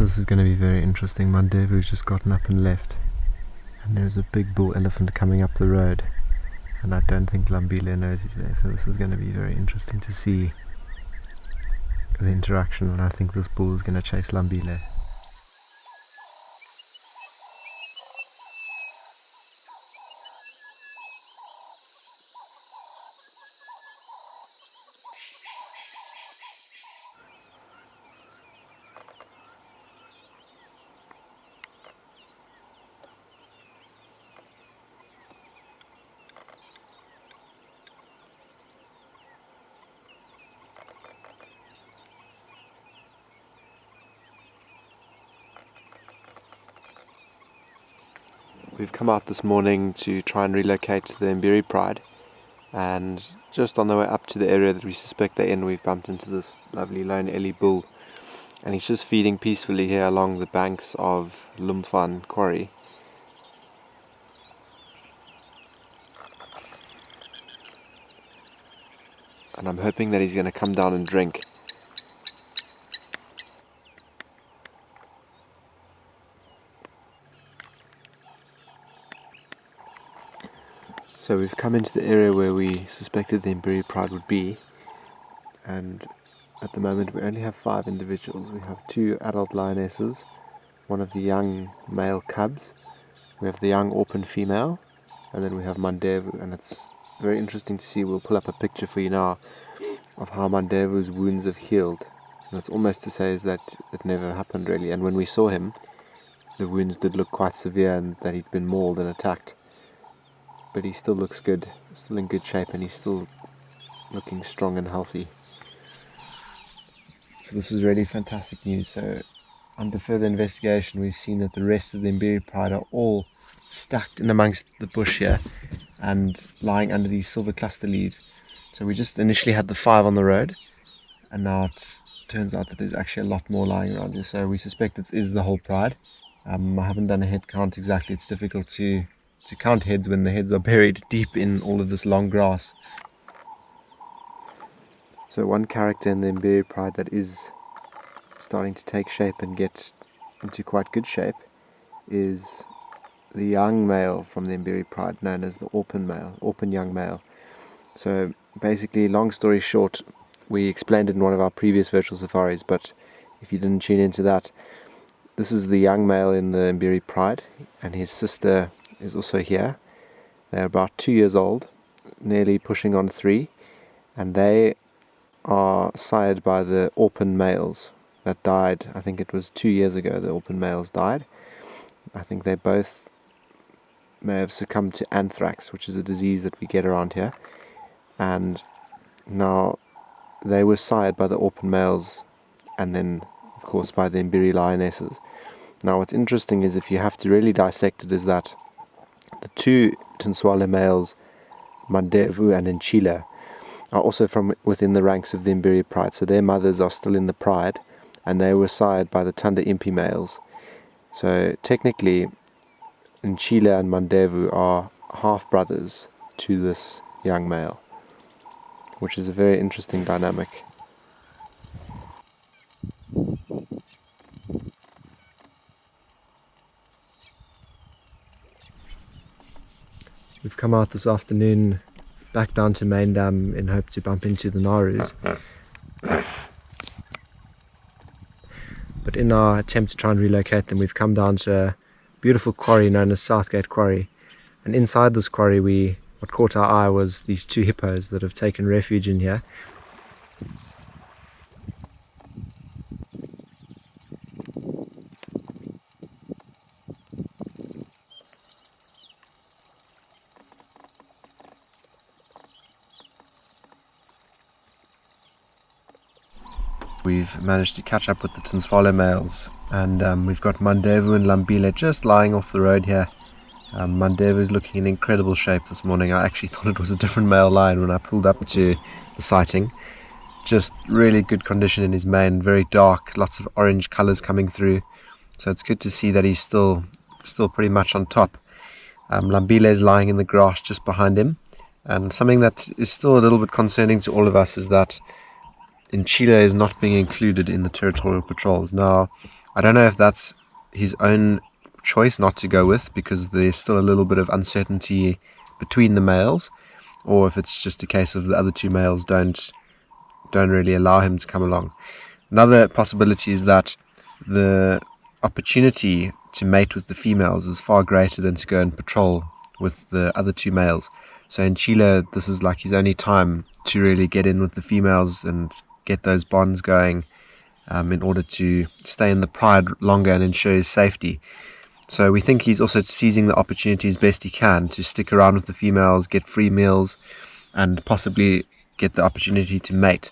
this is going to be very interesting. Mandevu's just gotten up and left, and there's a big bull elephant coming up the road, and I don't think Lambile knows he's there, so this is going to be very interesting to see the interaction, and I think this bull is going to chase Lambile. We've come out this morning to try and relocate to the Mbiri Pride, and just on the way up to the area that we suspect they're in, we've bumped into this lovely lone Ellie bull, and he's just feeding peacefully here along the banks of Orphan quarry. And I'm hoping that he's going to come down and drink. So we've come into the area where we suspected the Mbiri Pride would be, and at the moment we only have 5 individuals. We have 2 adult lionesses, one of the young male cubs, we have the young Orphan female, and then we have Mandevu, and it's very interesting to see. We'll pull up a picture for you now of how Mandevu's wounds have healed, and it's almost to say is that it never happened really, and when we saw him the wounds did look quite severe and that he'd been mauled and attacked. But he still looks good, still in good shape, and he's still looking strong and healthy. So this is really fantastic news. So under further investigation we've seen that the rest of the Mbiri Pride are all stacked in amongst the bush here and lying under these silver cluster leaves. So we just initially had the 5 on the road, and now it turns out that there's actually a lot more lying around here. So we suspect it is the whole pride. I haven't done a head count exactly. It's difficult to count heads when the heads are buried deep in all of this long grass. So one character in the Mbiri Pride that is starting to take shape and get into quite good shape is the young male from the Mbiri Pride, known as the Orphan young male. So basically, long story short, we explained it in one of our previous virtual safaris, but if you didn't tune into that, this is the young male in the Mbiri Pride, and his sister is also here. They're about 2 years old, nearly pushing on 3, and they are sired by the Orphan males that died. I think it was 2 years ago the Orphan males died. I think they both may have succumbed to anthrax, which is a disease that we get around here, and now they were sired by the Orphan males and then of course by the Mbiri lionesses. Now what's interesting is, if you have to really dissect it, is that the 2 Tinswala males, Mandevu and Nchila, are also from within the ranks of the Mbiri Pride, so their mothers are still in the Pride, and they were sired by the Tanda Impi males. So technically Nchila and Mandevu are half brothers to this young male, which is a very interesting dynamic. We've come out this afternoon back down to Main Dam in hope to bump into the Narus. But in our attempt to try and relocate them, we've come down to a beautiful quarry known as Southgate Quarry. And inside this quarry, what caught our eye was these 2 hippos that have taken refuge in here. We've managed to catch up with the Tinswala males, and we've got Mandevu and Lambile just lying off the road here. Mandevu is looking in incredible shape this morning. I actually thought it was a different male lion when I pulled up to the sighting. Just really good condition in his mane, very dark, lots of orange colours coming through. So it's good to see that he's still pretty much on top. Lambile is lying in the grass just behind him, and something that is still a little bit concerning to all of us is that Nchila is not being included in the territorial patrols. Now, I don't know if that's his own choice not to go with because there's still a little bit of uncertainty between the males, or if it's just a case of the other two males don't really allow him to come along. Another possibility is that the opportunity to mate with the females is far greater than to go and patrol with the other two males. So in Chile, this is like his only time to really get in with the females and get those bonds going, in order to stay in the pride longer and ensure his safety. So we think he's also seizing the opportunity as best he can to stick around with the females, get free meals, and possibly get the opportunity to mate.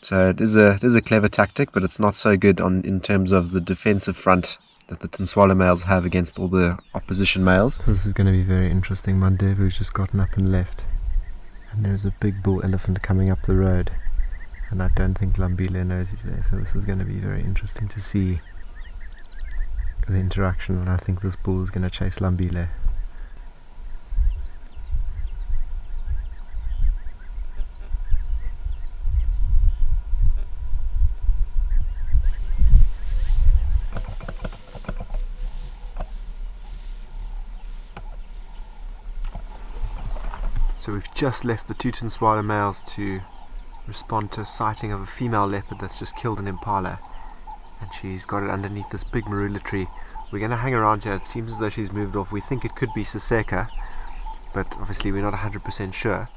So it is a clever tactic, but it's not so good in terms of the defensive front that the Tinswala males have against all the opposition males. So this is going to be very interesting. Mandevu's just gotten up and left, and there's a big bull elephant coming up the road, and I don't think Lambile knows he's there, so this is going to be very interesting to see the interaction, and I think this bull is going to chase Lambile. So we've just left the two Tinswala males to respond to a sighting of a female leopard that's just killed an impala, and she's got it underneath this big marula tree. We're going to hang around here. It seems as though she's moved off. We think it could be Suseka, but obviously we're not 100% sure.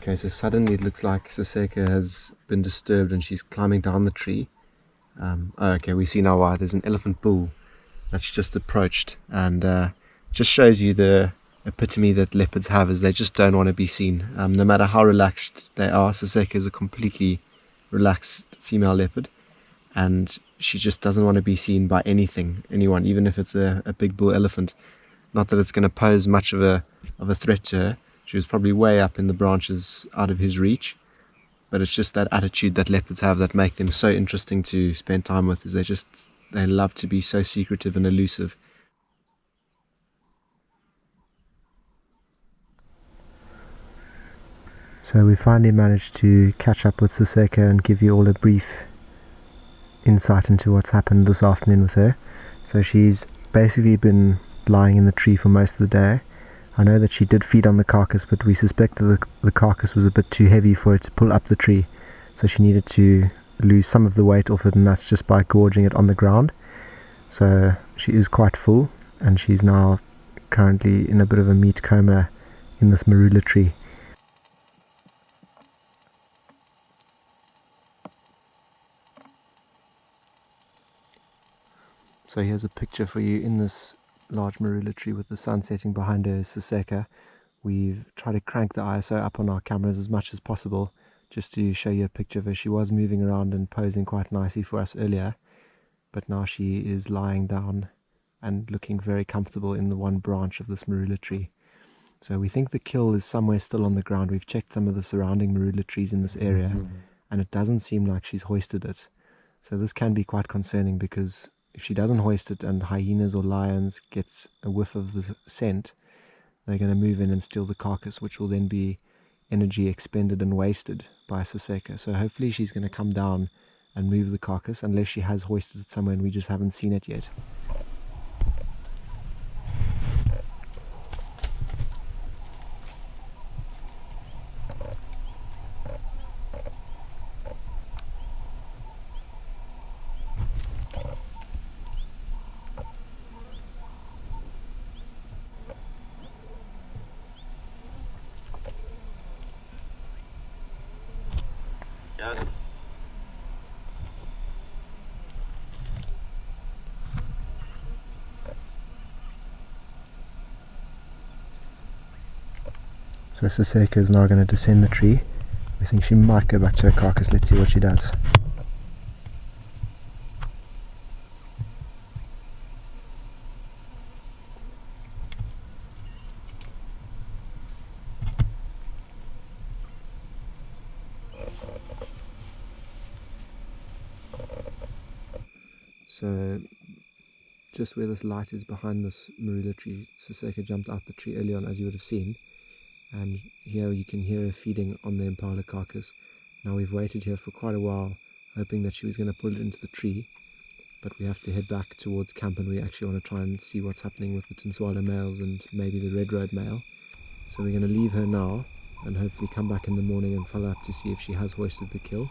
Okay, so suddenly it looks like Suseka has been disturbed and she's climbing down the tree. Okay, we see now why. There's an elephant bull that's just approached, and just shows you the epitome that leopards have, is they just don't want to be seen. No matter how relaxed they are, Suseka is a completely relaxed female leopard, and she just doesn't want to be seen by anyone, even if it's a big bull elephant. Not that it's going to pose much of a threat to her. She was probably way up in the branches out of his reach, but it's just that attitude that leopards have that make them so interesting to spend time with, is they love to be so secretive and elusive. So we finally managed to catch up with Suseka and give you all a brief insight into what's happened this afternoon with her. So she's basically been lying in the tree for most of the day. I know that she did feed on the carcass, but we suspect that the carcass was a bit too heavy for her to pull up the tree, so she needed to lose some of the weight off it, and that's just by gorging it on the ground. So she is quite full, and she's now currently in a bit of a meat coma in this marula tree. So here's a picture for you. In this large marula tree with the sun setting behind her is Suseka. We've tried to crank the ISO up on our cameras as much as possible just to show you a picture of her. She was moving around and posing quite nicely for us earlier, but now she is lying down and looking very comfortable in the one branch of this marula tree. So we think the kill is somewhere still on the ground. We've checked some of the surrounding marula trees in this area, and it doesn't seem like she's hoisted it. So this can be quite concerning, because if she doesn't hoist it and hyenas or lions get a whiff of the scent, they're going to move in and steal the carcass, which will then be energy expended and wasted by Suseka. So hopefully she's going to come down and move the carcass, unless she has hoisted it somewhere and we just haven't seen it yet. So Suseka is now going to descend the tree. We think she might go back to her carcass. Let's see what she does. So just where this light is behind this marula tree, Suseka jumped out the tree early on, as you would have seen, and here you can hear her feeding on the impala carcass. Now we've waited here for quite a while, hoping that she was going to pull it into the tree, but we have to head back towards camp, and we actually want to try and see what's happening with the Tinswalo males and maybe the red road male. So we're going to leave her now and hopefully come back in the morning and follow up to see if she has hoisted the kill.